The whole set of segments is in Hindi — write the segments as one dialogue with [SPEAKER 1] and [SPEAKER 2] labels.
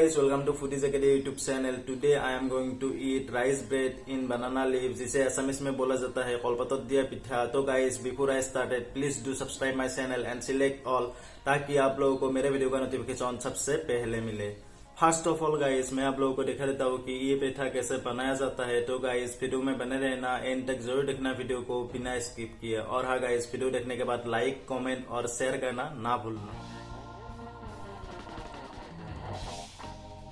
[SPEAKER 1] guys, welcome to Foodies Academy YouTube channel. Today I am going to eat rice bread in banana leaves. जिसे असमिस में बोला जाता है कलपतत दिया पिठा. तो guys, before I started, please do subscribe my channel and select all ताकि आप लोगों को मेरे वीडियो का नोटिफिकेशन सबसे पहले मिले. फर्स्ट ऑफ ऑल गाइस, मैं आप लोगों को दिखा देता हूँ कि ये पेठा कैसे बनाया जाता है. तो गाइस, वीडियो में बने रहना, एंड तक जरूर देखना वीडियो को बिना स्किप किए. और हाँ गाइस, वीडियो देखने के बाद लाइक, कमेंट और शेयर करना ना भूलना.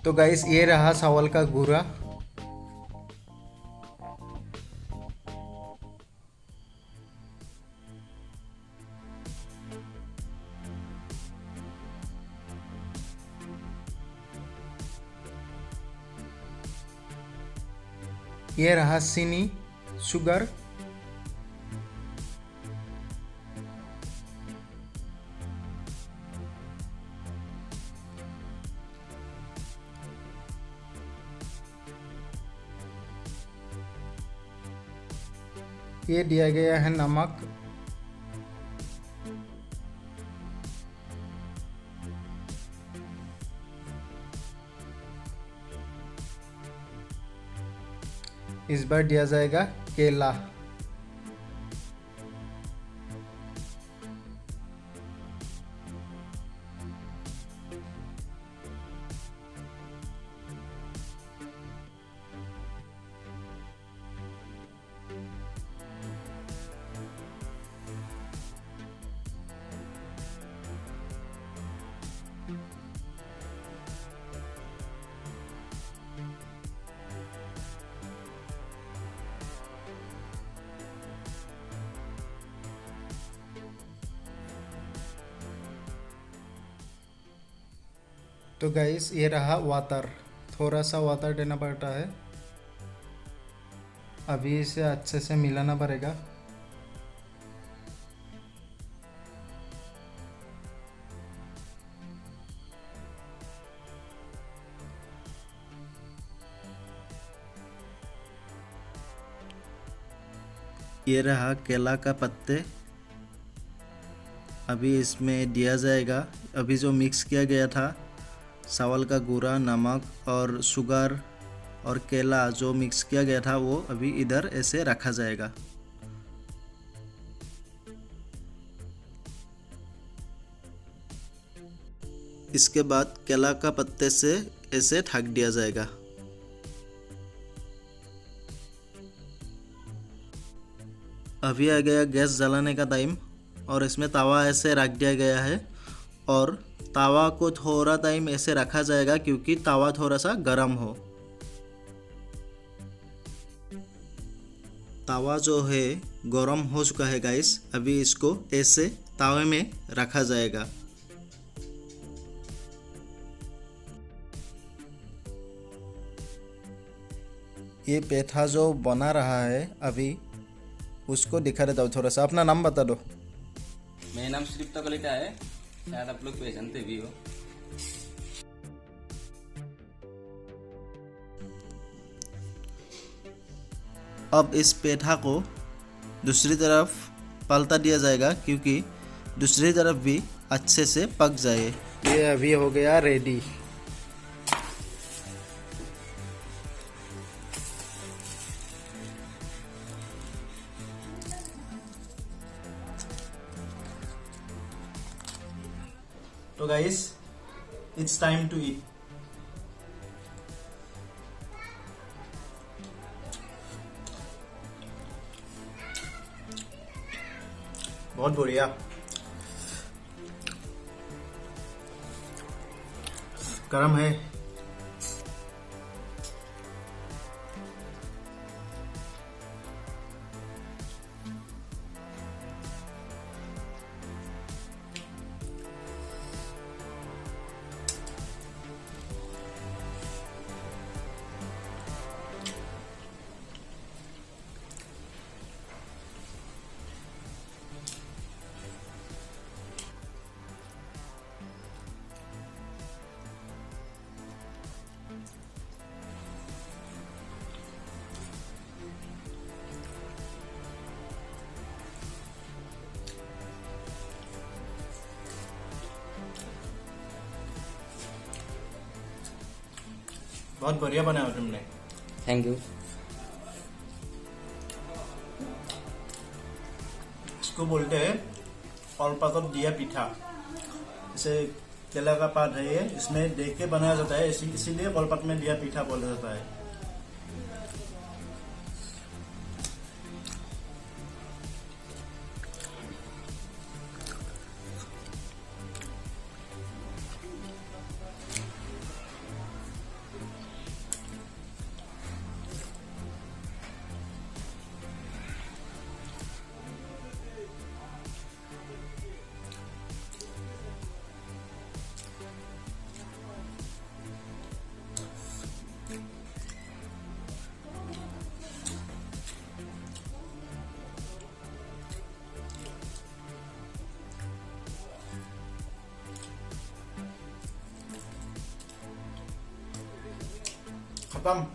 [SPEAKER 2] तो गाइस, ये रहा चावल का गुरा. ये रहा चीनी, शुगर. ये दिया गया है नमक. इस बार दिया जाएगा केला. तो गाइस, ये रहा वाटर. थोड़ा सा वाटर देना पड़ता है. अभी इसे अच्छे से मिलाना पड़ेगा.
[SPEAKER 1] ये रहा केला का पत्ते. अभी इसमें दिया जाएगा. अभी जो मिक्स किया गया था चावल का गुरा, नमक और शुगर और केला जो मिक्स किया गया था वो अभी इधर ऐसे रखा जाएगा. इसके बाद केला का पत्ते से ऐसे ढक दिया जाएगा. अभी आ गया गैस जलाने का टाइम और इसमें तवा ऐसे रख दिया गया है. और तवा को थोड़ा टाइम ऐसे रखा जाएगा क्योंकि तवा थोड़ा सा गर्म हो. तवा जो है गर्म हो चुका है गाइस. अभी इसको ऐसे तवे में रखा जाएगा. ये पेठा जो बना रहा है अभी उसको दिखा देता हूँ थोड़ा सा. अपना नाम बता दो.
[SPEAKER 3] मेरा नाम श्रीप्ता कलिता है, शायद आप लोग पहचानते भी हो.
[SPEAKER 1] अब इस पेठा को दूसरी तरफ पलटा दिया जाएगा क्योंकि दूसरी तरफ भी अच्छे से पक जाए.
[SPEAKER 2] ये अभी हो गया रेडी.
[SPEAKER 1] तो guys, it's time to eat. बहुत बढ़िया. गरम है. बहुत बढ़िया बनाया तुमने।
[SPEAKER 3] Thank you.
[SPEAKER 1] इसको बोलते हैं कलपातत दिया पिठा। जैसे केला का पात है ये, इसमें देख के बनाया जाता है, इसीलिए कलपात में दिया पिठा बोला जाता है। खत्म।